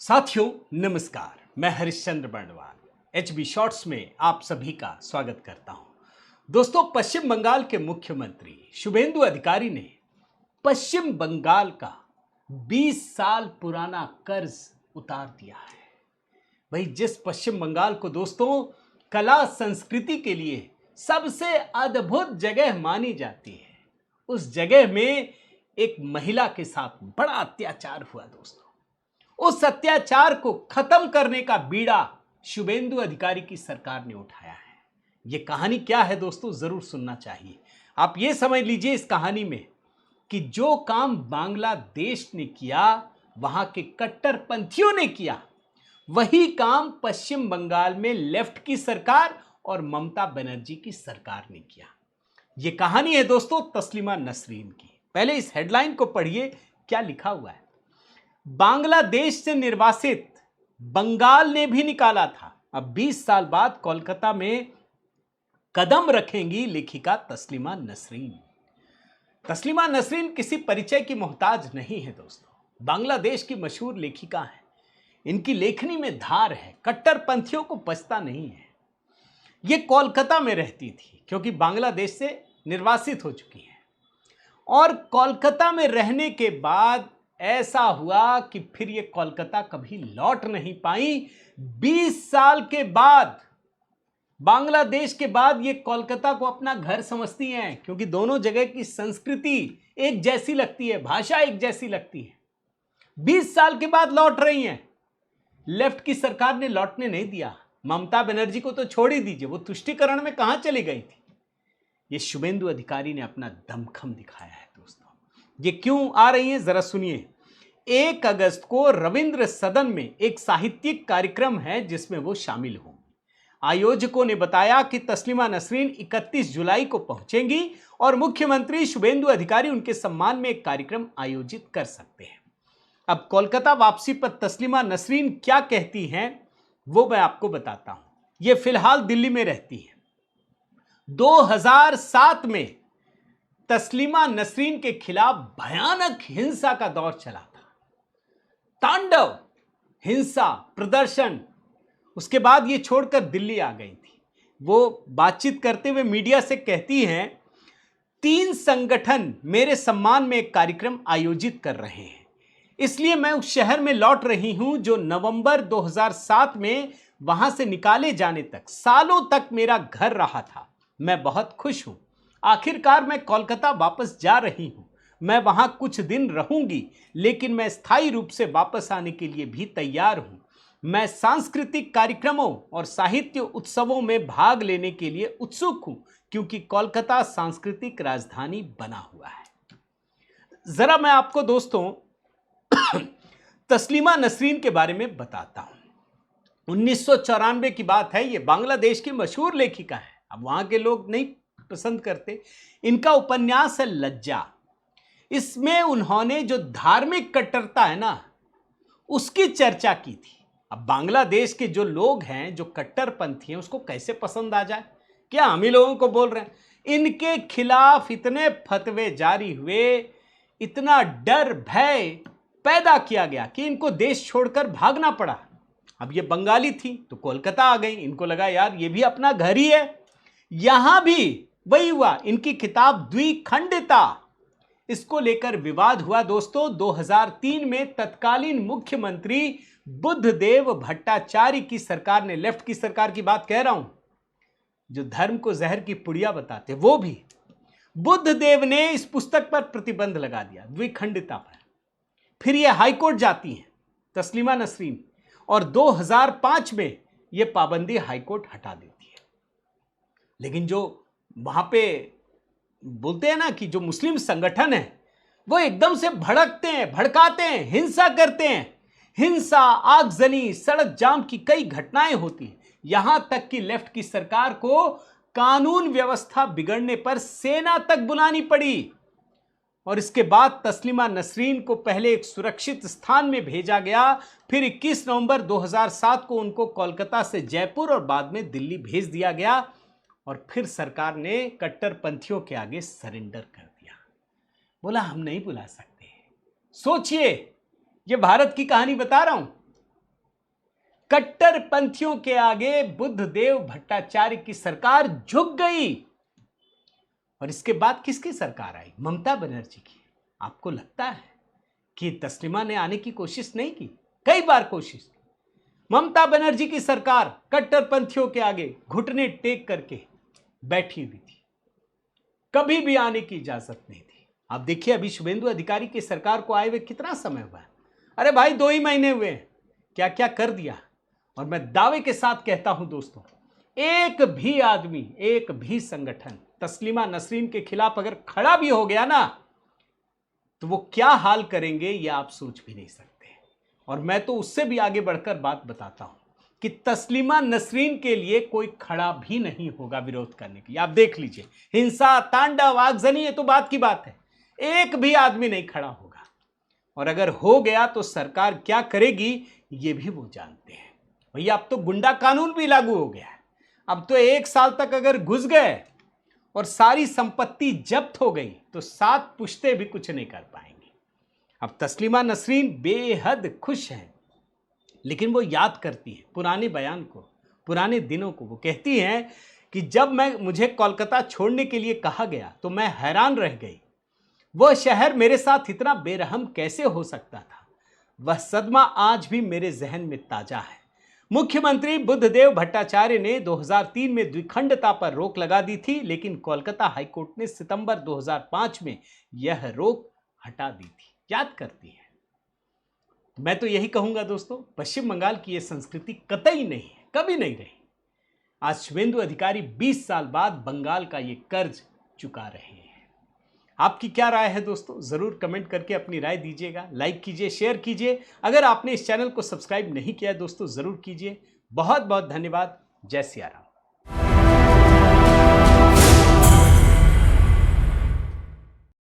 साथियों नमस्कार, मैं हरिश्चंद्र बर्णवाल एचबी शॉर्ट्स में आप सभी का स्वागत करता हूं। दोस्तों, पश्चिम बंगाल के मुख्यमंत्री शुभेंदु अधिकारी ने पश्चिम बंगाल का 20 साल पुराना कर्ज उतार दिया है। भाई, जिस पश्चिम बंगाल को दोस्तों कला संस्कृति के लिए सबसे अद्भुत जगह मानी जाती है, उस जगह में एक महिला के साथ बड़ा अत्याचार हुआ। दोस्तों, उस अत्याचार को खत्म करने का बीड़ा शुभेंदु अधिकारी की सरकार ने उठाया है। यह कहानी क्या है दोस्तों, जरूर सुनना चाहिए। आप यह समझ लीजिए इस कहानी में कि जो काम बांग्लादेश ने किया, वहां के कट्टरपंथियों ने किया, वही काम पश्चिम बंगाल में लेफ्ट की सरकार और ममता बनर्जी की सरकार ने किया। यह कहानी है दोस्तों तस्लीमा नसरीन की। पहले इस हेडलाइन को पढ़िए, क्या लिखा हुआ है। बांग्लादेश से निर्वासित बंगाल ने भी निकाला था, अब 20 साल बाद कोलकाता में कदम रखेंगी लेखिका तस्लीमा नसरीन। तस्लीमा नसरीन किसी परिचय की मोहताज नहीं है दोस्तों, बांग्लादेश की मशहूर लेखिका है। इनकी लेखनी में धार है, कट्टरपंथियों को बचता नहीं है। ये कोलकाता में रहती थी क्योंकि बांग्लादेश से निर्वासित हो चुकी है, और कोलकाता में रहने के बाद ऐसा हुआ कि फिर ये कोलकाता कभी लौट नहीं पाई। 20 साल के बाद, बांग्लादेश के बाद ये कोलकाता को अपना घर समझती हैं, क्योंकि दोनों जगह की संस्कृति एक जैसी लगती है, भाषा एक जैसी लगती है। 20 साल के बाद लौट रही हैं। लेफ्ट की सरकार ने लौटने नहीं दिया। ममता बनर्जी को तो छोड़ ही दीजिए, वो तुष्टीकरण में कहां चली गई थी। ये शुभेंदु अधिकारी ने अपना दमखम दिखाया है दोस्तों। ये क्यों आ रही है, जरा सुनिए। 1 अगस्त को रविंद्र सदन में एक साहित्यिक कार्यक्रम है जिसमें वो शामिल होंगी। आयोजकों ने बताया कि तस्लीमा नसरीन 31 जुलाई को पहुंचेंगी और मुख्यमंत्री शुभेंदु अधिकारी उनके सम्मान में एक कार्यक्रम आयोजित कर सकते हैं। अब कोलकाता वापसी पर तस्लीमा नसरीन क्या कहती हैं वो मैं आपको बताता हूं। ये फिलहाल दिल्ली में रहती है। 2007 में तस्लीमा नसरीन के खिलाफ भयानक हिंसा का दौर चला था। तांडव हिंसा प्रदर्शन, उसके बाद ये छोड़कर दिल्ली आ गई थी। वो बातचीत करते हुए मीडिया से कहती हैं, 3 संगठन मेरे सम्मान में एक कार्यक्रम आयोजित कर रहे हैं, इसलिए मैं उस शहर में लौट रही हूं जो नवंबर 2007 में वहां से निकाले जाने तक सालों तक मेरा घर रहा था। मैं बहुत खुश हूं। आखिरकार मैं कोलकाता वापस जा रही हूं। मैं वहां कुछ दिन रहूंगी, लेकिन मैं स्थायी रूप से वापस आने के लिए भी तैयार हूं। मैं सांस्कृतिक कार्यक्रमों और साहित्य उत्सवों में भाग लेने के लिए उत्सुक हूं, क्योंकि कोलकाता सांस्कृतिक राजधानी बना हुआ है। जरा मैं आपको दोस्तों तस्लीमा नसरीन के बारे में बताता हूं। 1994 की बात है। यह बांग्लादेश की मशहूर लेखिका है। अब वहां के लोग नहीं पसंद करते। इनका उपन्यास है लज्जा। इसमें उन्होंने जो धार्मिक कट्टरता है ना, उसकी चर्चा की थी। अब बांग्लादेश के जो लोग हैं, जो कट्टरपंथी हैं, उसको कैसे पसंद आ जाए? क्या हम ही लोगों को बोल रहे हैं? इनके खिलाफ इतने फतवे जारी हुए, इतना डर भय पैदा किया गया कि इनको देश छोड़कर भागना पड़ा। अब ये बंगाली थी तो कोलकाता आ गई। इनको लगा यार ये भी अपना घर ही है। यहां भी वही हुआ। इनकी किताब द्विखंडिता, इसको लेकर विवाद हुआ दोस्तों। 2003 में तत्कालीन मुख्यमंत्री बुद्धदेव भट्टाचार्य की सरकार ने, लेफ्ट की सरकार की बात कह रहा हूं, जो धर्म को जहर की पुड़िया बताते, वो भी बुद्धदेव ने इस पुस्तक पर प्रतिबंध लगा दिया, द्विखंडिता पर। फिर यह हाईकोर्ट जाती है तस्लीमा नसरीन, और 2005 में यह पाबंदी हाईकोर्ट हटा देती है। लेकिन जो वहां पे बोलते हैं ना कि जो मुस्लिम संगठन है, वो एकदम से भड़कते हैं, भड़काते हैं, हिंसा करते हैं। हिंसा, आगजनी, सड़क जाम की कई घटनाएं होती हैं। यहां तक कि लेफ्ट की सरकार को कानून व्यवस्था बिगड़ने पर सेना तक बुलानी पड़ी। और इसके बाद तस्लीमा नसरीन को पहले एक सुरक्षित स्थान में भेजा गया, फिर 21 नवंबर 2007 को उनको कोलकाता से जयपुर और बाद में दिल्ली भेज दिया गया, और फिर सरकार ने कट्टरपंथियों के आगे सरेंडर कर दिया। बोला हम नहीं बुला सकते। सोचिए, ये भारत की कहानी बता रहा हूं। कट्टरपंथियों के आगे बुद्धदेव भट्टाचार्य की सरकार झुक गई। और इसके बाद किसकी सरकार आई? ममता बनर्जी की। आपको लगता है कि तस्लीमा ने आने की कोशिश नहीं की? कई बार कोशिश की। ममता बनर्जी की सरकार कट्टरपंथियों के आगे घुटने टेक करके बैठी हुई थी, कभी भी आने की इजाजत नहीं थी। आप देखिए अभी शुभेंदु अधिकारी की सरकार को आए हुए कितना समय हुआ है? अरे भाई 2 ही महीने हुए हैं, क्या क्या कर दिया। और मैं दावे के साथ कहता हूं दोस्तों, एक भी आदमी, एक भी संगठन तस्लीमा नसरीन के खिलाफ अगर खड़ा भी हो गया ना, तो वो क्या हाल करेंगे ये आप सोच भी नहीं सकते। और मैं तो उससे भी आगे बढ़कर बात बताता हूं कि तस्लीमा नसरीन के लिए कोई खड़ा भी नहीं होगा विरोध करने की। आप देख लीजिए, हिंसा, तांडव, आगजनी, ये तो बात की बात है, एक भी आदमी नहीं खड़ा होगा। और अगर हो गया तो सरकार क्या करेगी ये भी वो जानते हैं। भैया अब तो गुंडा कानून भी लागू हो गया है। अब तो 1 साल तक अगर घुस गए और सारी संपत्ति जब्त हो गई तो 7 पुश्ते भी कुछ नहीं कर पाएंगे। अब तस्लीमा नसरीन बेहद खुश हैं, लेकिन वो याद करती है पुराने बयान को, पुराने दिनों को। वो कहती हैं कि जब मुझे कोलकाता छोड़ने के लिए कहा गया तो मैं हैरान रह गई। वह शहर मेरे साथ इतना बेरहम कैसे हो सकता था? वह सदमा आज भी मेरे जहन में ताजा है। मुख्यमंत्री बुद्धदेव भट्टाचार्य ने 2003 में द्विखंडता पर रोक लगा दी थी, लेकिन कोलकाता हाईकोर्ट ने सितंबर 2005 में यह रोक हटा दी थी। याद करती है। मैं तो यही कहूंगा दोस्तों, पश्चिम बंगाल की यह संस्कृति कतई नहीं है, कभी नहीं रही। आज शुभेंदु अधिकारी 20 साल बाद बंगाल का ये कर्ज चुका रहे हैं। आपकी क्या राय है दोस्तों? जरूर कमेंट करके अपनी राय दीजिएगा। लाइक कीजिए, शेयर कीजिए। अगर आपने इस चैनल को सब्सक्राइब नहीं किया दोस्तों, जरूर कीजिए। बहुत बहुत धन्यवाद। जय सिया राम।